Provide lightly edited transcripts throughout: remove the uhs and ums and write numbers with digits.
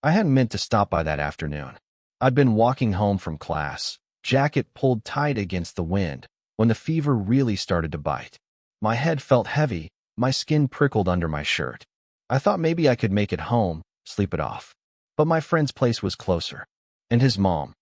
I hadn't meant to stop by that afternoon. I'd been walking home from class, jacket pulled tight against the wind, when the fever really started to bite. My head felt heavy, my skin prickled under my shirt. I thought maybe I could make it home, sleep it off. But my friend's place was closer. And his mom,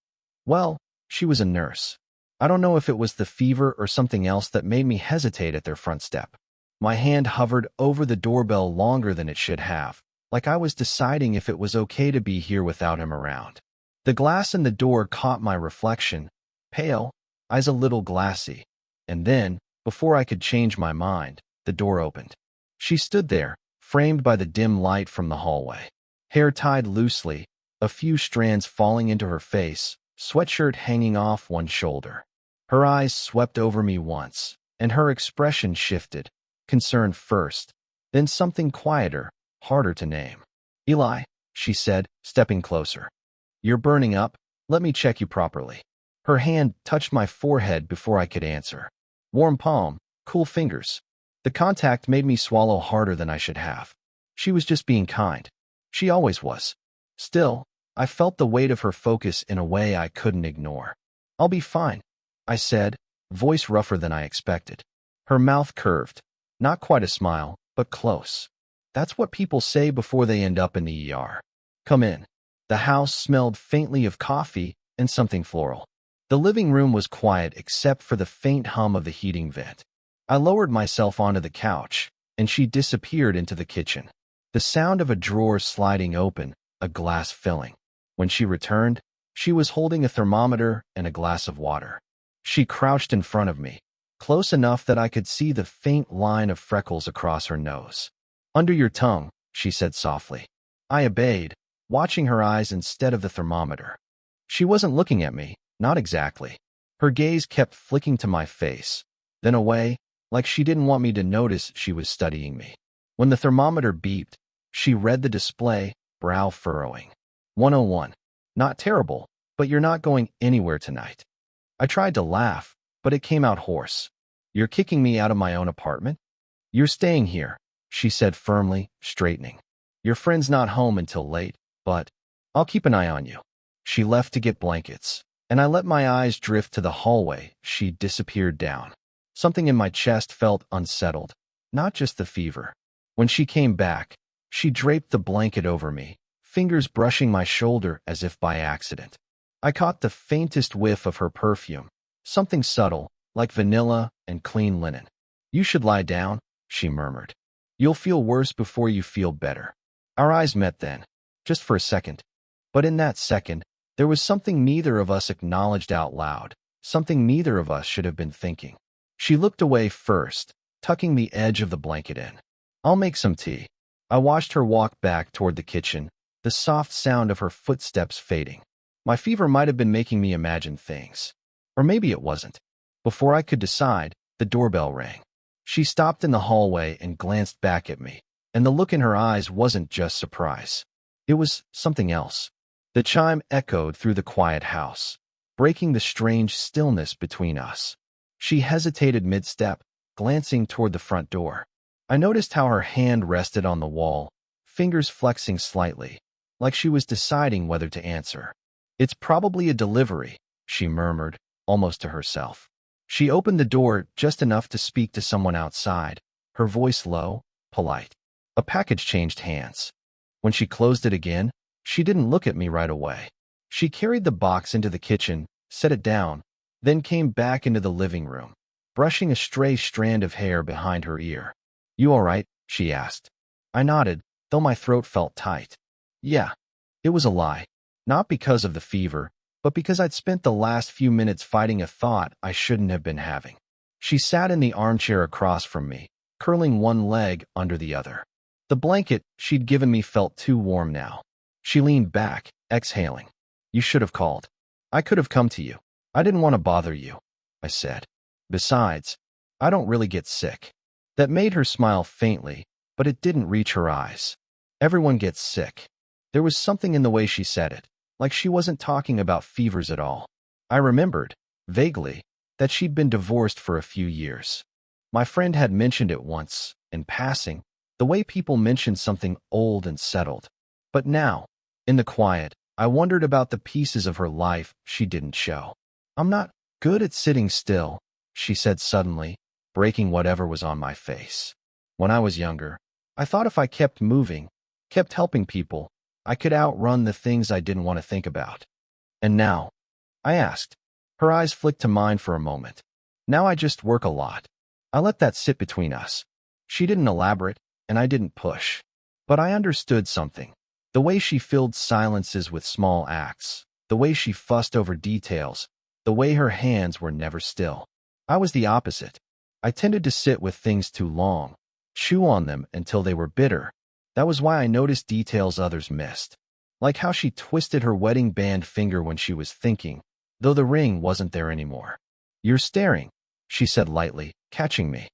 well, she was a nurse. I don't know if it was the fever or something else that made me hesitate at their front step. My hand hovered over the doorbell longer than it should have, like I was deciding if it was okay to be here without him around. The glass in the door caught my reflection, pale, eyes a little glassy. And then, before I could change my mind, the door opened. She stood there, framed by the dim light from the hallway. Hair tied loosely, a few strands falling into her face, sweatshirt hanging off one shoulder. Her eyes swept over me once, and her expression shifted, concern first, then something quieter, harder to name. "Eli," she said, stepping closer. "You're burning up. Let me check you properly." Her hand touched my forehead before I could answer. Warm palm, cool fingers. The contact made me swallow harder than I should have. She was just being kind. She always was. Still, I felt the weight of her focus in a way I couldn't ignore. "I'll be fine," I said, voice rougher than I expected. Her mouth curved. Not quite a smile, but close. That's what people say before they end up in the ER. "Come in." The house smelled faintly of coffee and something floral. The living room was quiet except for the faint hum of the heating vent. I lowered myself onto the couch, and she disappeared into the kitchen. The sound of a drawer sliding open, a glass filling. When she returned, she was holding a thermometer and a glass of water. She crouched in front of me, close enough that I could see the faint line of freckles across her nose. "Under your tongue," she said softly. I obeyed, watching her eyes instead of the thermometer. She wasn't looking at me, not exactly. Her gaze kept flicking to my face, then away, like she didn't want me to notice she was studying me. When the thermometer beeped, she read the display, brow furrowing. 101. "Not terrible, but you're not going anywhere tonight." I tried to laugh, but it came out hoarse. "You're kicking me out of my own apartment?" "You're staying here," she said firmly, straightening. "Your friend's not home until late, but I'll keep an eye on you." She left to get blankets, and I let my eyes drift to the hallway. She disappeared down. Something in my chest felt unsettled, not just the fever. When she came back, she draped the blanket over me, fingers brushing my shoulder as if by accident. I caught the faintest whiff of her perfume, something subtle, like vanilla and clean linen. "You should lie down," she murmured. "You'll feel worse before you feel better." Our eyes met then, just for a second. But in that second, there was something neither of us acknowledged out loud, something neither of us should have been thinking. She looked away first, tucking the edge of the blanket in. "I'll make some tea." I watched her walk back toward the kitchen, the soft sound of her footsteps fading. My fever might have been making me imagine things. Or maybe it wasn't. Before I could decide, the doorbell rang. She stopped in the hallway and glanced back at me, and the look in her eyes wasn't just surprise. It was something else. The chime echoed through the quiet house, breaking the strange stillness between us. She hesitated mid-step, glancing toward the front door. I noticed how her hand rested on the wall, fingers flexing slightly, like she was deciding whether to answer. "It's probably a delivery," she murmured, almost to herself. She opened the door just enough to speak to someone outside, her voice low, polite. A package changed hands. When she closed it again, she didn't look at me right away. She carried the box into the kitchen, set it down, then came back into the living room, brushing a stray strand of hair behind her ear. "You all right?" she asked. I nodded, though my throat felt tight. Yeah, it was a lie. Not because of the fever, but because I'd spent the last few minutes fighting a thought I shouldn't have been having. She sat in the armchair across from me, curling one leg under the other. The blanket she'd given me felt too warm now. She leaned back, exhaling. "You should have called. I could have come to you. I didn't want to bother you," I said. "Besides, I don't really get sick." That made her smile faintly, but it didn't reach her eyes. "Everyone gets sick." There was something in the way she said it, like she wasn't talking about fevers at all. I remembered, vaguely, that she'd been divorced for a few years. My friend had mentioned it once, in passing, the way people mention something old and settled. But now, In the quiet, I wondered about the pieces of her life she didn't show. I'm not good at sitting still, she said suddenly, breaking whatever was on my face. When I was younger, I thought if I kept moving, kept helping people, I could outrun the things I didn't want to think about. And now? I asked. Her eyes flicked to mine for a moment. Now I just work a lot. I let that sit between us. She didn't elaborate, and I didn't push. But I understood something. The way she filled silences with small acts, the way she fussed over details, the way her hands were never still. I was the opposite. I tended to sit with things too long, chew on them until they were bitter. That was why I noticed details others missed. Like how she twisted her wedding band finger when she was thinking, though the ring wasn't there anymore. You're staring, she said lightly, catching me.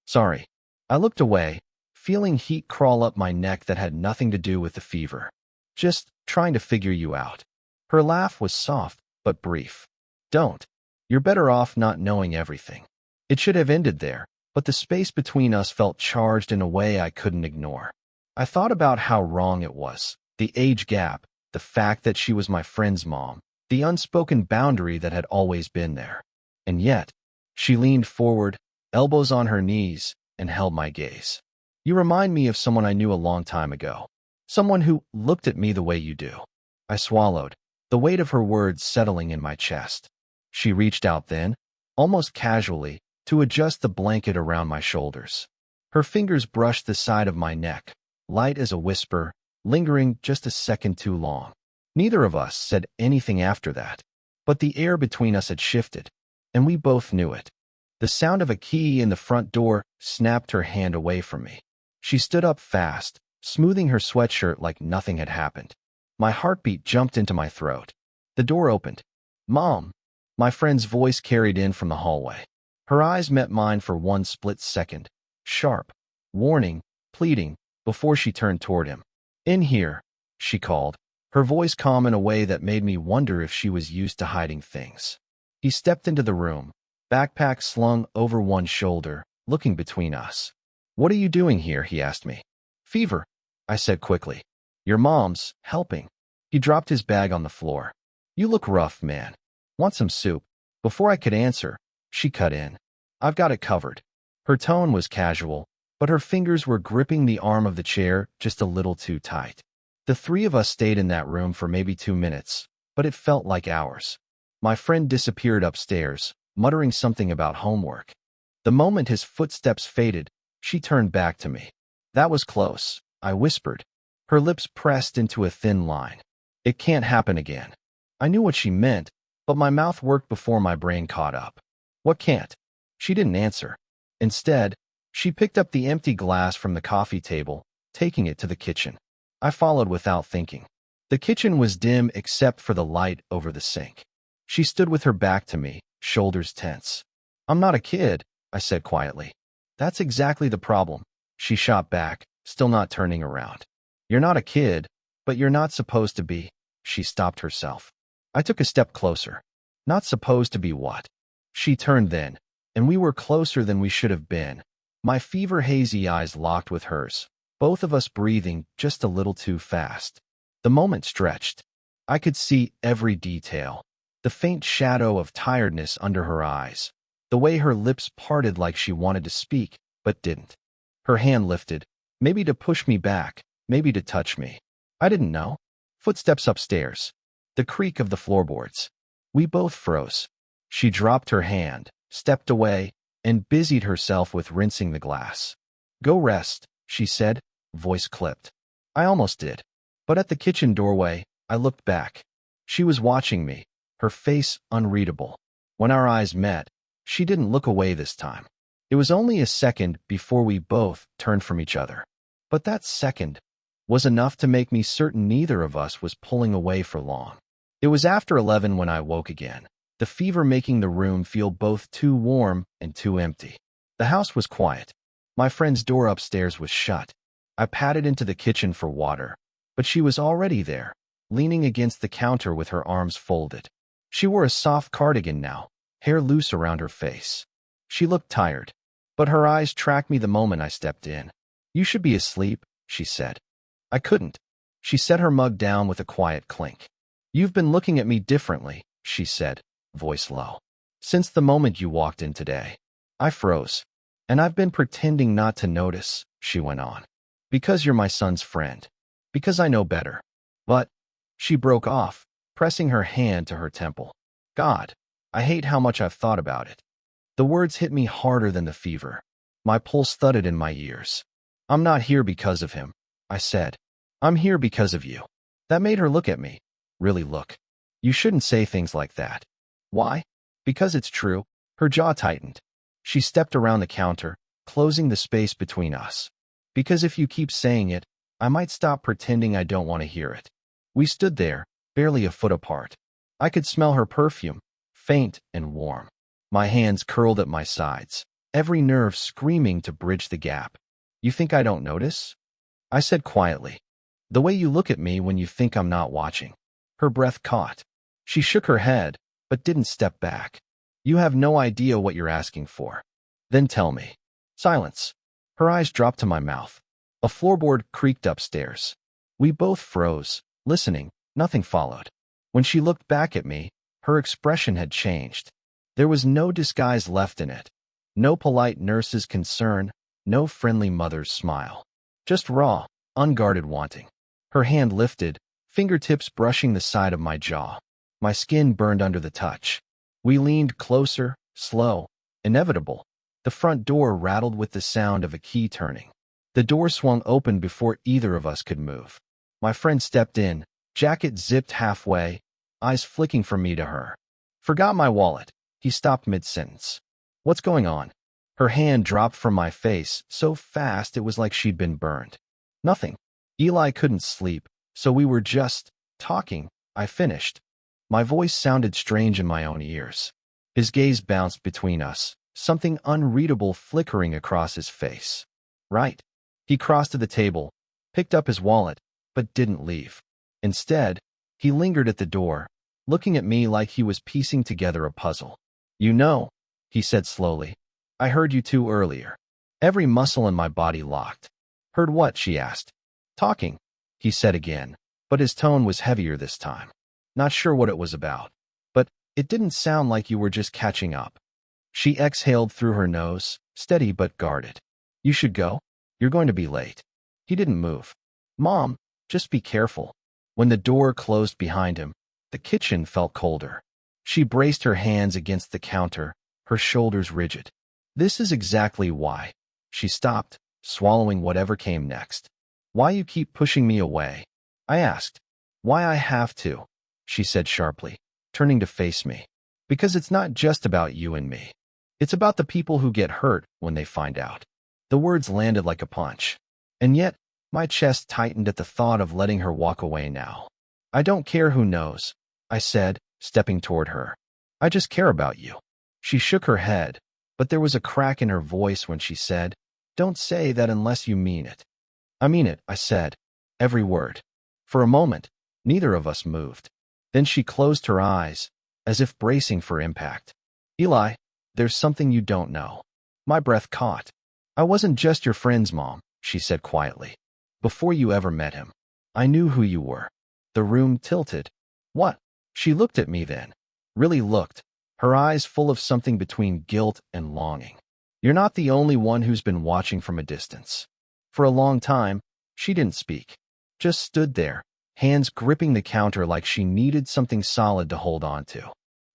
Sorry. I looked away, feeling heat crawl up my neck that had nothing to do with the fever. Just trying to figure you out. Her laugh was soft, but brief. Don't. You're better off not knowing everything. It should have ended there, but the space between us felt charged in a way I couldn't ignore. I thought about how wrong it was. The age gap, the fact that she was my friend's mom, the unspoken boundary that had always been there. And yet, she leaned forward, elbows on her knees, and held my gaze. You remind me of someone I knew a long time ago. Someone who looked at me the way you do. I swallowed, the weight of her words settling in my chest. She reached out then, almost casually, to adjust the blanket around my shoulders. Her fingers brushed the side of my neck, light as a whisper, lingering just a second too long. Neither of us said anything after that, but the air between us had shifted, and we both knew it. The sound of a key in the front door snapped her hand away from me. She stood up fast, smoothing her sweatshirt like nothing had happened. My heartbeat jumped into my throat. The door opened. Mom! My friend's voice carried in from the hallway. Her eyes met mine for one split second, sharp, warning, pleading, before she turned toward him. In here, she called, her voice calm in a way that made me wonder if she was used to hiding things. He stepped into the room, backpack slung over one shoulder, looking between us. What are you doing here? He asked me. Fever, I said quickly. Your mom's helping. He dropped his bag on the floor. You look rough, man. Want some soup? Before I could answer, she cut in. I've got it covered. Her tone was casual, but her fingers were gripping the arm of the chair just a little too tight. The three of us stayed in that room for maybe 2 minutes, but it felt like hours. My friend disappeared upstairs, muttering something about homework. The moment his footsteps faded, she turned back to me. That was close, I whispered. Her lips pressed into a thin line. It can't happen again. I knew what she meant, but my mouth worked before my brain caught up. What can't? She didn't answer. Instead, she picked up the empty glass from the coffee table, taking it to the kitchen. I followed without thinking. The kitchen was dim except for the light over the sink. She stood with her back to me, shoulders tense. I'm not a kid, I said quietly. That's exactly the problem. She shot back, still not turning around. You're not a kid, but you're not supposed to be. She stopped herself. I took a step closer. Not supposed to be what? She turned then, and we were closer than we should have been. My fever-hazy eyes locked with hers, both of us breathing just a little too fast. The moment stretched. I could see every detail. The faint shadow of tiredness under her eyes. The way her lips parted like she wanted to speak, but didn't. Her hand lifted, maybe to push me back, maybe to touch me. I didn't know. Footsteps upstairs. The creak of the floorboards. We both froze. She dropped her hand, stepped away, and busied herself with rinsing the glass. Go rest, she said, voice clipped. I almost did. But at the kitchen doorway, I looked back. She was watching me, her face unreadable. When our eyes met, she didn't look away this time. It was only a second before we both turned from each other. But that second was enough to make me certain neither of us was pulling away for long. It was after 11 when I woke again, the fever making the room feel both too warm and too empty. The house was quiet. My friend's door upstairs was shut. I padded into the kitchen for water, but she was already there, leaning against the counter with her arms folded. She wore a soft cardigan now, hair loose around her face. She looked tired, but her eyes tracked me the moment I stepped in. You should be asleep, she said. I couldn't. She set her mug down with a quiet clink. "You've been looking at me differently," she said, voice low. "Since the moment you walked in today." I froze. "And I've been pretending not to notice," she went on. "Because you're my son's friend. Because I know better." But she broke off, pressing her hand to her temple. "God, I hate how much I've thought about it." The words hit me harder than the fever. My pulse thudded in my ears. "I'm not here because of him," I said. "I'm here because of you." That made her look at me. Really look. "You shouldn't say things like that." "Why?" "Because it's true." Her jaw tightened. She stepped around the counter, closing the space between us. "Because if you keep saying it, I might stop pretending I don't want to hear it." We stood there, barely a foot apart. I could smell her perfume, faint and warm. My hands curled at my sides, every nerve screaming to bridge the gap. "You think I don't notice?" I said quietly. "The way you look at me when you think I'm not watching." Her breath caught. She shook her head, but didn't step back. "You have no idea what you're asking for." "Then tell me." Silence. Her eyes dropped to my mouth. A floorboard creaked upstairs. We both froze, listening. Nothing followed. When she looked back at me, her expression had changed. There was no disguise left in it. No polite nurse's concern, no friendly mother's smile. Just raw, unguarded wanting. Her hand lifted, fingertips brushing the side of my jaw. My skin burned under the touch. We leaned closer, slow, inevitable. The front door rattled with the sound of a key turning. The door swung open before either of us could move. My friend stepped in, jacket zipped halfway, eyes flicking from me to her. "Forgot my wallet." He stopped mid-sentence. "What's going on?" Her hand dropped from my face so fast it was like she'd been burned. "Nothing." Eli couldn't sleep, so we were just talking, I finished. My voice sounded strange in my own ears. His gaze bounced between us, something unreadable flickering across his face. "Right." He crossed to the table, picked up his wallet, but didn't leave. Instead, he lingered at the door, looking at me like he was piecing together a puzzle. "You know," he said slowly, "I heard you two earlier." Every muscle in my body locked. "Heard what?" she asked. "Talking," he said again, but his tone was heavier this time. "Not sure what it was about, but it didn't sound like you were just catching up." She exhaled through her nose, steady but guarded. "You should go. You're going to be late." He didn't move. "Mom, just be careful." When the door closed behind him, the kitchen felt colder. She braced her hands against the counter, her shoulders rigid. "This is exactly why." She stopped, swallowing whatever came next. "Why you keep pushing me away?" I asked. "Why I have to," she said sharply, turning to face me. "Because it's not just about you and me. It's about the people who get hurt when they find out." The words landed like a punch. And yet, my chest tightened at the thought of letting her walk away now. "I don't care who knows," I said, stepping toward her. "I just care about you." She shook her head, but there was a crack in her voice when she said, "Don't say that unless you mean it." "I mean it," I said. Every word. For a moment, neither of us moved. Then she closed her eyes, as if bracing for impact. "Eli, there's something you don't know." My breath caught. "I wasn't just your friend's mom," she said quietly. "Before you ever met him, I knew who you were." The room tilted. "What?" She looked at me then. Really looked, her eyes full of something between guilt and longing. "You're not the only one who's been watching from a distance." For a long time, she didn't speak. Just stood there, hands gripping the counter like she needed something solid to hold on to.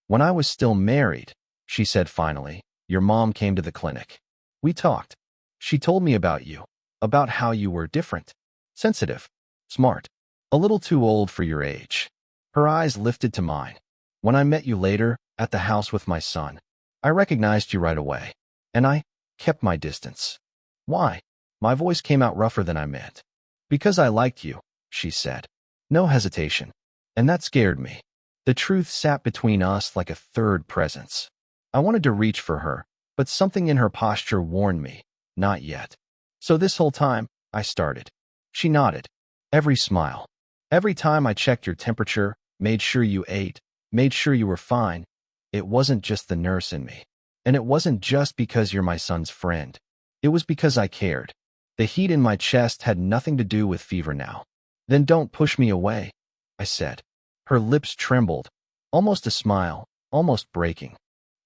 "When I was still married," she said finally, "your mom came to the clinic. We talked. She told me about you, about how you were different, sensitive, smart, a little too old for your age." Her eyes lifted to mine. "When I met you later, at the house with my son, I recognized you right away. And I kept my distance." "Why?" My voice came out rougher than I meant. "Because I liked you," she said. No hesitation. And that scared me. The truth sat between us like a third presence. I wanted to reach for her, but something in her posture warned me, not yet. "So this whole time," I started. She nodded. "Every smile. Every time I checked your temperature, made sure you ate, made sure you were fine. It wasn't just the nurse in me. And it wasn't just because you're my son's friend. It was because I cared." The heat in my chest had nothing to do with fever now. Then don't push me away, I said. Her lips trembled, almost a smile, almost breaking.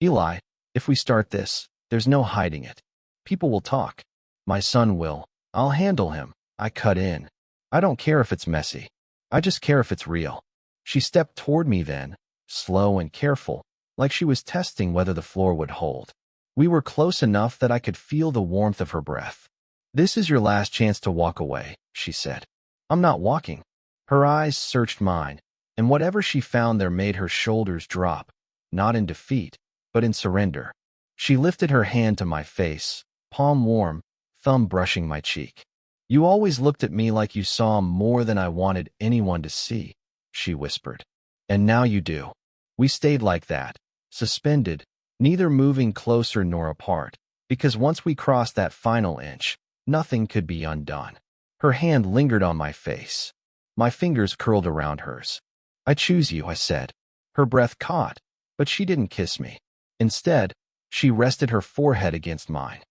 Eli, if we start this, there's no hiding it. People will talk. My son will. I'll handle him. I cut in. I don't care if it's messy. I just care if it's real. She stepped toward me then, slow and careful, like she was testing whether the floor would hold. We were close enough that I could feel the warmth of her breath. This is your last chance to walk away, she said. I'm not walking. Her eyes searched mine, and whatever she found there made her shoulders drop, not in defeat, but in surrender. She lifted her hand to my face, palm warm, thumb brushing my cheek. You always looked at me like you saw more than I wanted anyone to see, she whispered. And now you do. We stayed like that, suspended, neither moving closer nor apart, because once we crossed that final inch, nothing could be undone. Her hand lingered on my face. My fingers curled around hers. I choose you, I said. Her breath caught, but she didn't kiss me. Instead, she rested her forehead against mine.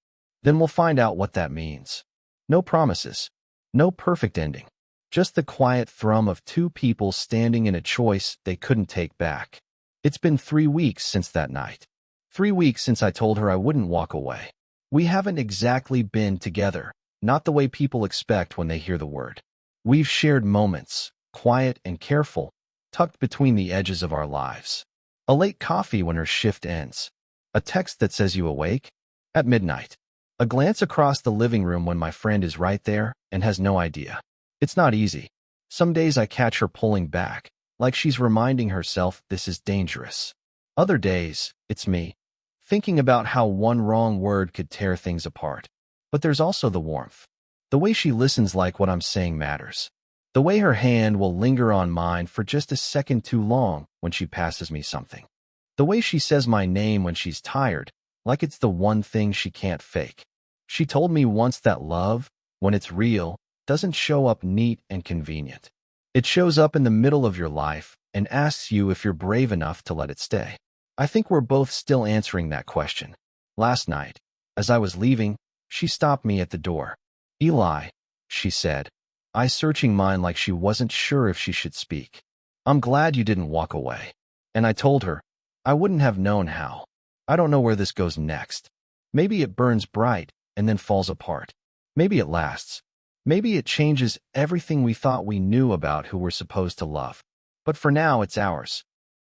Then we'll find out what that means. No promises. No perfect ending. Just the quiet thrum of two people standing in a choice they couldn't take back. It's been 3 weeks since that night. 3 weeks since I told her I wouldn't walk away. We haven't exactly been together, not the way people expect when they hear the word. We've shared moments, quiet and careful, tucked between the edges of our lives. A late coffee when her shift ends. A text that says you awake? At midnight. A glance across the living room when my friend is right there and has no idea. It's not easy. Some days I catch her pulling back, like she's reminding herself this is dangerous. Other days, it's me, thinking about how one wrong word could tear things apart. But there's also the warmth. The way she listens like what I'm saying matters. The way her hand will linger on mine for just a second too long when she passes me something. The way she says my name when she's tired, like it's the one thing she can't fake. She told me once that love, when it's real, doesn't show up neat and convenient. It shows up in the middle of your life and asks you if you're brave enough to let it stay. I think we're both still answering that question. Last night, as I was leaving, she stopped me at the door. Eli, she said, eyes searching mine like she wasn't sure if she should speak. I'm glad you didn't walk away. And I told her, I wouldn't have known how. I don't know where this goes next. Maybe it burns bright and then falls apart. Maybe it lasts. Maybe it changes everything we thought we knew about who we're supposed to love. But for now, it's ours.